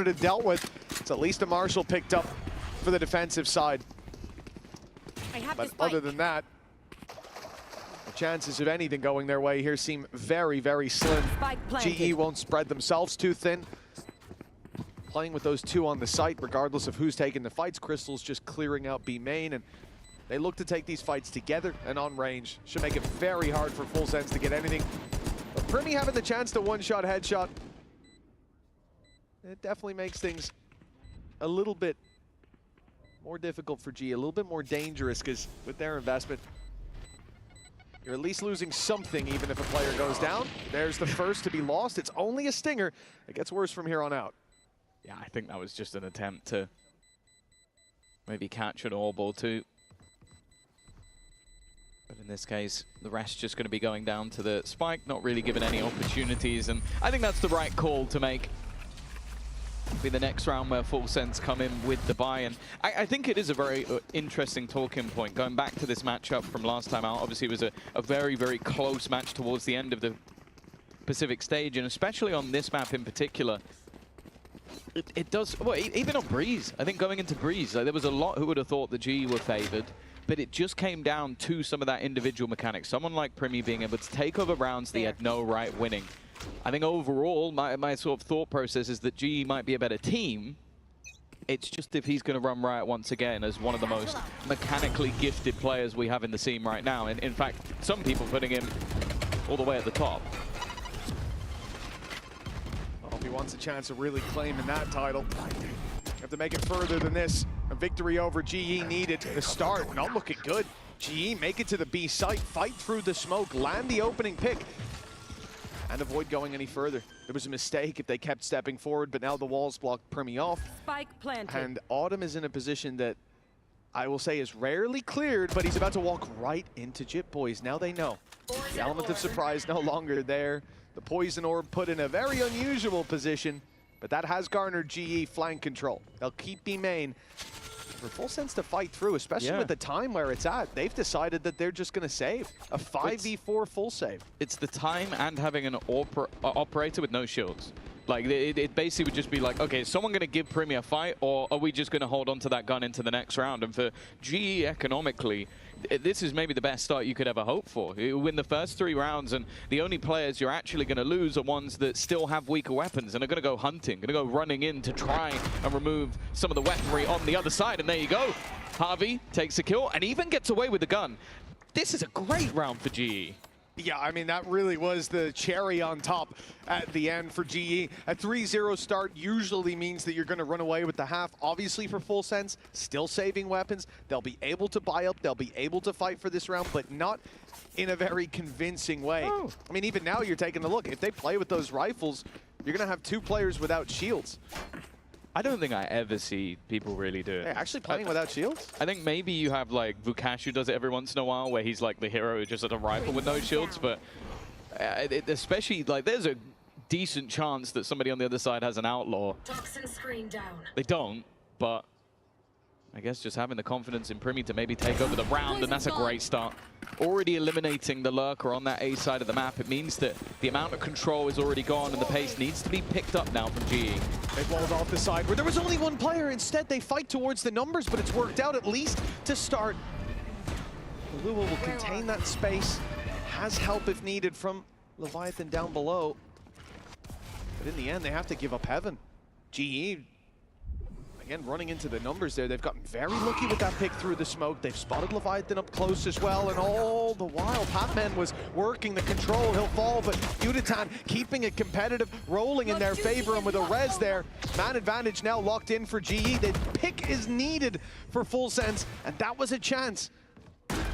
have dealt with. It's at least a Marshall picked up for the defensive side. But other than that, the chances of anything going their way here seem very, very slim. GE won't spread themselves too thin. Playing with those two on the site, regardless of who's taking the fights. Crystal's just clearing out B main, and they look to take these fights together and on range. Should make it very hard for Full Sense to get anything. But Primi having the chance to one-shot headshot, it definitely makes things a little bit more difficult for G, a little bit more dangerous, because with their investment, you're at least losing something even if a player goes down. There's the first to be lost. It's only a stinger. It gets worse from here on out. Yeah, I think that was just an attempt to maybe catch an orb or two. But in this case, the rest just going to be going down to the spike, not really given any opportunities, and I think that's the right call to make. Be the next round where Full Sense come in with the buy, and I think it is a very interesting talking point. Going back to this matchup from last time out, obviously it was a very, very close match towards the end of the Pacific stage, and especially on this map in particular, it does, well, even on Breeze, I think going into Breeze, like, there was a lot who would have thought the G were favored, but it just came down to some of that individual mechanics. Someone like Primi being able to take over rounds they had no right winning. I think overall, my sort of thought process is that GE might be a better team. It's just if he's going to run riot once again as one of the most mechanically gifted players we have in the scene right now. And in fact, some people putting him all the way at the top. Well, if he wants a chance of really claiming that title, have to make it further than this. A victory over GE needed. The start not looking good. GE make it to the B site, fight through the smoke, land the opening pick, and avoid going any further. There was a mistake if they kept stepping forward, but now the walls blocked Primi off. Spike planted. And Autumn is in a position that I will say is rarely cleared, but he's about to walk right into Jip Boys. Now they know. The element of surprise no longer there. The poison orb put in a very unusual position, but that has garnered GE flank control. They'll keep B main. For Full Sense to fight through, especially with the time where it's at, they've decided that they're just going to save. A 5v4 full save. It's the time and having an operator with no shields. Like, it basically would just be like, okay, is someone going to give Primi a fight, or are we just going to hold on to that gun into the next round? And for GE economically, this is maybe the best start you could ever hope for. You win the first 3 rounds, and the only players you're actually going to lose are ones that still have weaker weapons and are going to go hunting, going to go running in to try and remove some of the weaponry on the other side. And there you go. Harvey takes a kill and even gets away with the gun. This is a great round for GE. Yeah, I mean, that really was the cherry on top at the end for GE. A 3-0 start usually means that you're going to run away with the half. Obviously, for Full Sense, still saving weapons. They'll be able to buy up. They'll be able to fight for this round, but not in a very convincing way. Oh. I mean, even now you're taking a look. If they play with those rifles, you're going to have 2 players without shields. I don't think I ever see people really do it. Hey, actually playing without shields? I think maybe you have like Vukash who does it every once in a while, where he's like the hero who just has a rifle with no shields, but especially like there's a decent chance that somebody on the other side has an outlaw. Toxin screen down. They don't, but I guess just having the confidence in Primi to maybe take over the round, and that's a great start. Already eliminating the lurker on that A side of the map, it means that the amount of control is already gone and the pace needs to be picked up now from GE. They walled off the side where there was only 1 player. Instead, they fight towards the numbers, but it's worked out at least to start. Lua will contain that space, has help if needed from Leviathan down below. But in the end, they have to give up Heaven. GE, again, running into the numbers there. They've gotten very lucky with that pick through the smoke. They've spotted Leviathan up close as well, and all the while, Patman was working the control. He'll fall, but Udatan keeping it competitive, rolling in their favor, and with a res there, man advantage now locked in for GE. The pick is needed for Full Sense, and that was a chance.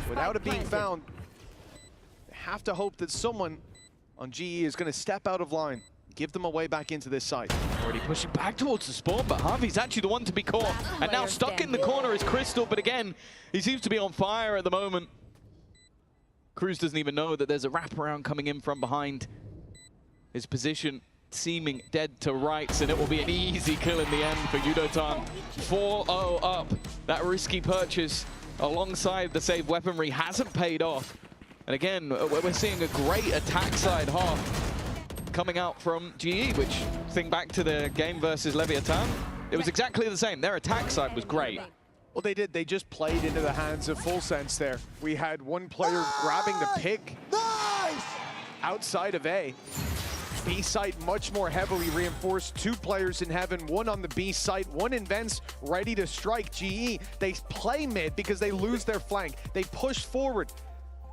Without it being found, they have to hope that someone on GE is going to step out of line, give them a way back into this site. Already pushing back towards the spawn, but Harvey's actually the one to be caught. And now stuck in the corner is Crystal, but again, he seems to be on fire at the moment. Cruz doesn't even know that there's a wraparound coming in from behind. His position seeming dead to rights, and it will be an easy kill in the end for Yudotan. 4-0 up. That risky purchase alongside the saved weaponry hasn't paid off. And again, we're seeing a great attack side half coming out from GE, which, think back to the game versus Leviathan, it was exactly the same. Their attack side was great. Well, they did. They just played into the hands of Full Sense there. We had one player grabbing the pick outside of A. B site much more heavily reinforced. 2 players in heaven, 1 on the B site, 1 in vents, ready to strike. GE, they play mid because they lose their flank. They push forward.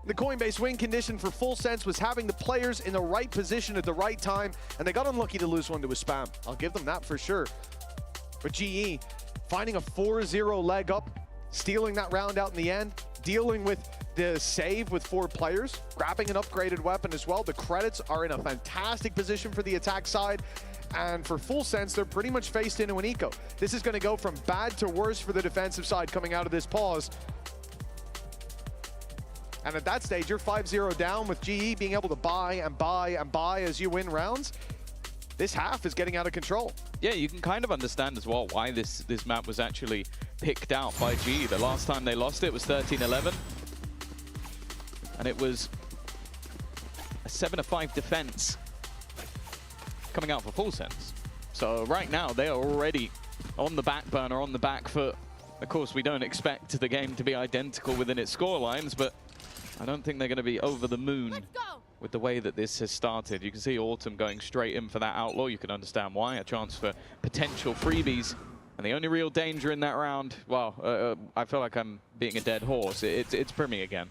The Coinbase win condition for Full Sense was having the players in the right position at the right time, and they got unlucky to lose one to a spam. I'll give them that for sure. But GE, finding a 4-0 leg up, stealing that round out in the end, dealing with the save with 4 players, grabbing an upgraded weapon as well. The credits are in a fantastic position for the attack side, and for Full Sense, they're pretty much faced into an eco. This is going to go from bad to worse for the defensive side coming out of this pause. And at that stage, you're 5-0 down with GE being able to buy and buy and buy as you win rounds. This half is getting out of control. Yeah, you can kind of understand as well why this map was actually picked out by GE. The last time they lost it was 13-11. And it was a 7-5 defense coming out for Full Sense. So right now, they are already on the back burner, on the back foot. Of course, we don't expect the game to be identical within its scorelines, but I don't think they're going to be over the moon with the way that this has started. You can see Autumn going straight in for that Outlaw. You can understand why. A chance for potential freebies. And the only real danger in that round, well, I feel like I'm being a dead horse. It's Primi again.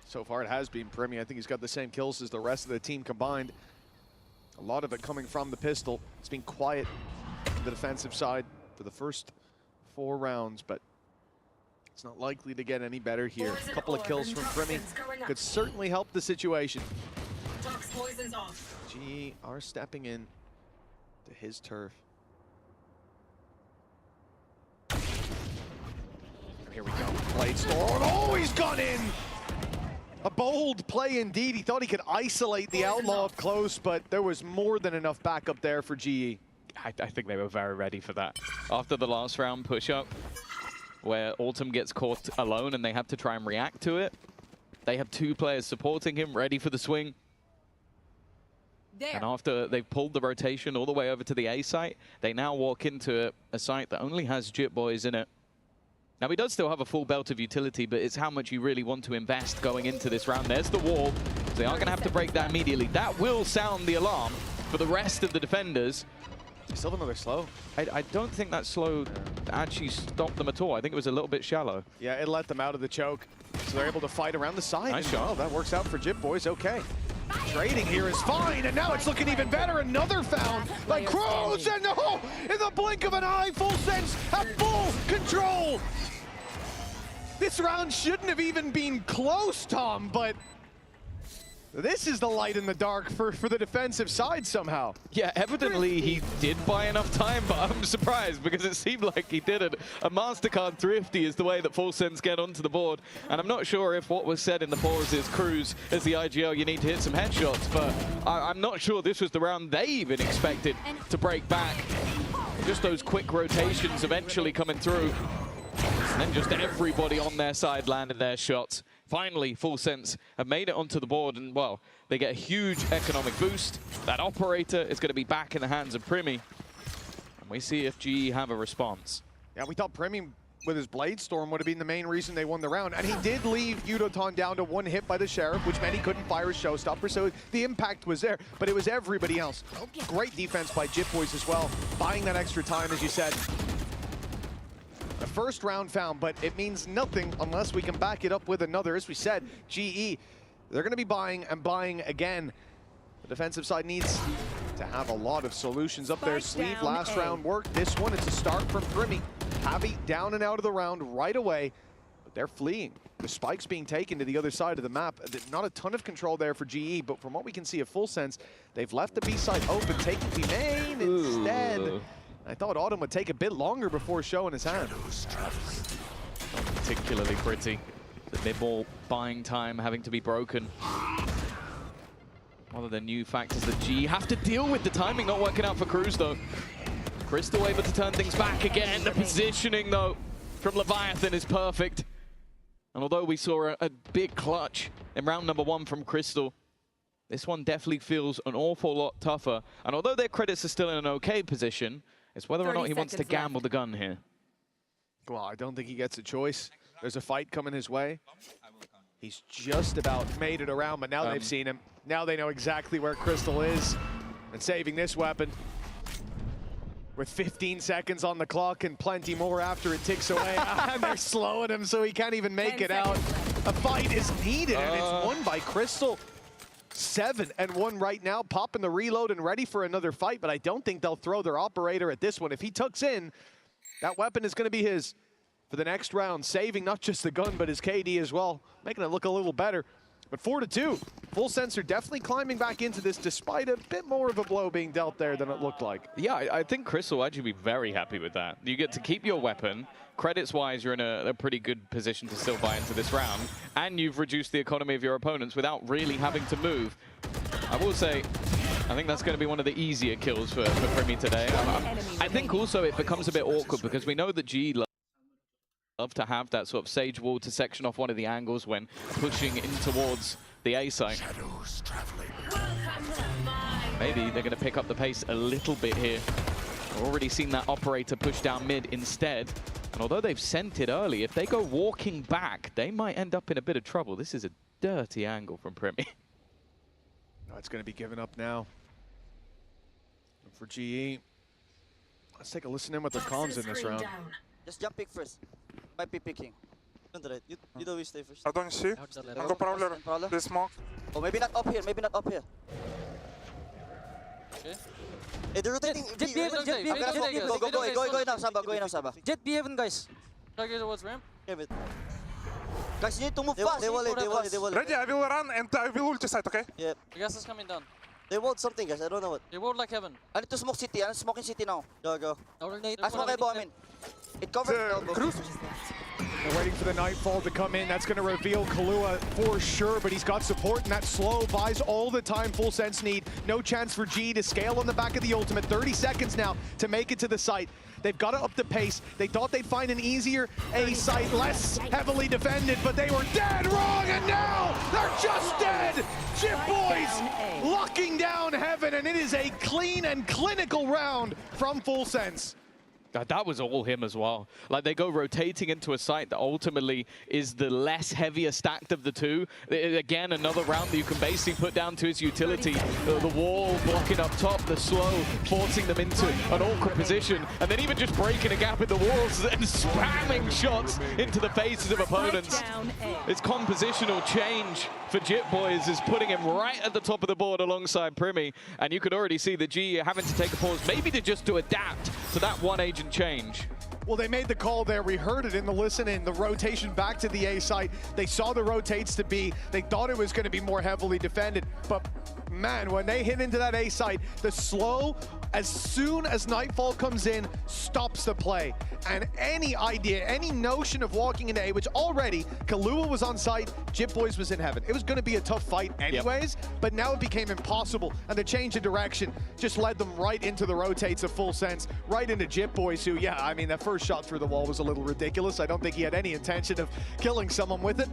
So far it has been Primi. I think he's got the same kills as the rest of the team combined. A lot of it coming from the pistol. It's been quiet on the defensive side for the first 4 rounds, but it's not likely to get any better here. A couple of kills from Primi could certainly help the situation. GE are stepping in to his turf. Here we go. Blade Storm. Oh, he's gone in! A bold play indeed. He thought he could isolate the Outlaw up close, but there was more than enough backup there for GE. I think they were very ready for that. After the last round push-up, where Autumn gets caught alone and they have to try and react to it, they have 2 players supporting him, ready for the swing. And after they've pulled the rotation all the way over to the A site, they now walk into a site that only has Jit Boys in it. Now, he does still have a full belt of utility, but it's how much you really want to invest going into this round. There's the wall. So they are going to have to break that immediately. That will sound the alarm for the rest of the defenders. They still have another slow. I don't think that slow actually stopped them at all. I think it was a little bit shallow. Yeah, it let them out of the choke. So they're able to fight around the side. Nice shot. Oh, that works out for Jit Boys. Okay. Trading here is fine, and now it's looking even better. Another found by Cruz, and no! In the blink of an eye, Full Sense have full control! This round shouldn't have even been close, Tom, but this is the light in the dark for the defensive side somehow. Yeah, evidently he did buy enough time, but I'm surprised because it seemed like he didn't. A MasterCard thrifty is the way that Full Sense get onto the board, and I'm not sure if what was said in the pause is Cruz as the IGL, you need to hit some headshots, but I'm not sure this was the round they even expected to break back. Just those quick rotations eventually coming through. And then just everybody on their side landed their shots. Finally, Full Sense have made it onto the board, and, well, they get a huge economic boost. That operator is going to be back in the hands of Primi. And we see if GE have a response. Yeah, we thought Primi with his Blade Storm would have been the main reason they won the round. And he did leave Yudoton down to 1 hit by the Sheriff, which meant he couldn't fire his showstopper, so the impact was there. But it was everybody else. Great defense by Jit Boys as well, buying that extra time, as you said. The first round found, but it means nothing unless we can back it up with another. As we said, GE, they're going to be buying and buying again. The defensive side needs to have a lot of solutions up their sleeve. Last round worked. This one, it's a start from Primi. Javi down and out of the round right away, but they're fleeing. The spike's being taken to the other side of the map. Not a ton of control there for GE, but from what we can see at Full Sense, they've left the B side open, taking the main instead. I thought Autumn would take a bit longer before showing his hand. Not particularly pretty. The mid-ball buying time having to be broken. One of the new factors that GE have to deal with. The timing not working out for Cruz, though. Crystal able to turn things back again. The positioning, though, from Leviathan is perfect. And although we saw a big clutch in round number 1 from Crystal, This one definitely feels an awful lot tougher. And although their credits are still in an okay position, it's whether or not he wants to gamble the gun here. Well, I don't think he gets a choice. There's a fight coming his way. He's just about made it around, but now they've seen him. Now they know exactly where Crystal is. And saving this weapon with 15 seconds on the clock and plenty more after it ticks away. And they're slowing him so he can't even make it out. A fight is needed, and it's won by Crystal. 7-1 right now, popping the reload and ready for another fight, but I don't think they'll throw their operator at this one. If he tucks in, that weapon is going to be his for the next round, saving not just the gun, but his KD as well, making it look a little better. But 4-2, Full Sense are definitely climbing back into this despite a bit more of a blow being dealt there than it looked like. Yeah, I think Crystal will actually be very happy with that. You get to keep your weapon. Credits-wise, you're in a pretty good position to still buy into this round, and you've reduced the economy of your opponents without really having to move. I will say, I think that's going to be one of the easier kills for Primi today. I think also it becomes a bit awkward because we know that GE love to have that sort of sage wall to section off one of the angles when pushing in towards the A site. Maybe they're going to pick up the pace a little bit here. We've already seen that operator push down mid instead. And although they've sent it early, if they go walking back, they might end up in a bit of trouble. This is a dirty angle from Primi. Oh, it's going to be given up now. And for GE, let's take a listen in with their comms in this round. Just jump pick first. Might be picking. You always stay first. I don't see. I'll go Prowler. They smoke. Oh, maybe not up here. Maybe not up here. Okay. Hey, they're rotating. Jet B heaven, Jet B heaven. Go now, Samba. Go now, Samba. Jet B heaven, guys. Try to get towards ramp. Guys, you need to move fast. They wall. Ready, I will run and I will ulti side, okay? Yeah. The gas is coming down. They walled something, guys. I don't know what. They walled like heaven. I need to smoke city. I'm smoking city now. Go. That's what I mean. It covers Cruz. They're waiting for the Nightfall to come in. That's going to reveal Kahlua for sure, but he's got support, and that slow buys all the time Full Sense need. No chance for G to scale on the back of the ultimate. 30 seconds now to make it to the site. They've got to up the pace. They thought they'd find an easier A site, less heavily defended, but they were dead wrong, and now they're just dead! Chip Boys locking down heaven, and it is a clean and clinical round from Full Sense. That was all him as well. Like, they go rotating into a site that ultimately is the less heavier stacked of the two. Again, another round that you can basically put down to his utility. The wall blocking up top, the slow, forcing them into an awkward position, and then even just breaking a gap in the walls and spamming shots into the faces of opponents. It's compositional change for Jit Boys is putting him right at the top of the board alongside Primi, and you could already see the G having to take a pause, maybe to adapt to that one agent change. Well, they made the call there. We heard it in the listen-in, the rotation back to the A site. They saw the rotates to B. They thought it was going to be more heavily defended. But, man, when they hit into that A site, the slow, as soon as Nightfall comes in, stops the play. And any idea, any notion of walking into A, which already, Kahlua was on site, Jit Boys was in heaven. It was going to be a tough fight anyways, but now it became impossible. And the change of direction just led them right into the rotates of Full Sense, right into Jit Boys, who, yeah, I mean, that first shot through the wall was a little ridiculous. I don't think he had any intention of killing someone with it.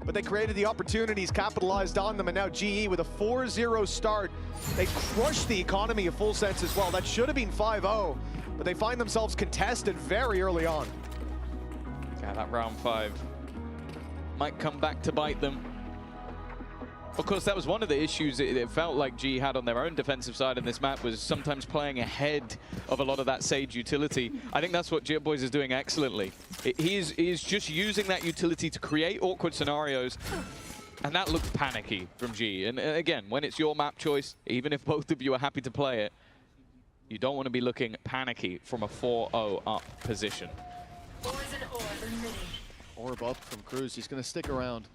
But they created the opportunities, capitalized on them, and now GE with a 4-0 start. They crushed the economy of Full Sense as well. That should have been 5-0, but they find themselves contested very early on. Yeah, that round 5 might come back to bite them. Of course, that was one of the issues it felt like G had on their own defensive side in this map, was sometimes playing ahead of a lot of that Sage utility. I think that's what Jit Boys is doing excellently. He is just using that utility to create awkward scenarios, and that looked panicky from G. And again, when it's your map choice, even if both of you are happy to play it, you don't want to be looking panicky from a 4-0 up position. Orb up from Cruz. He's going to stick around.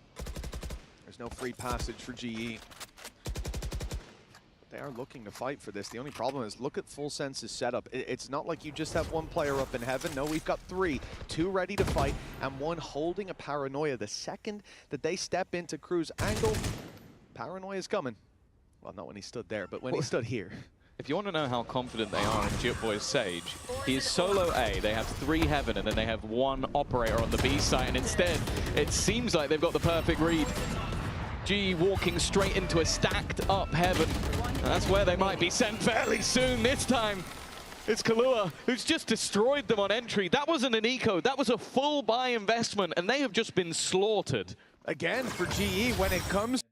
There's no free passage for GE. They are looking to fight for this. The only problem is, look at Full Sense's setup. It's not like you just have one player up in heaven. No, we've got 3. 2 ready to fight, and 1 holding a paranoia. The second that they step into Cruz angle, paranoia is coming. Well, not when he stood there, but when he stood here. If you want to know how confident they are in Jit Boys Sage, he is solo A, they have 3 heaven, and then they have 1 operator on the B site, and instead, it seems like they've got the perfect read. GE walking straight into a stacked up heaven. And that's where they might be sent fairly soon. This time, it's Kahlua who's just destroyed them on entry. That wasn't an eco, that was a full buy investment, and they have just been slaughtered. Again, for GE, when it comes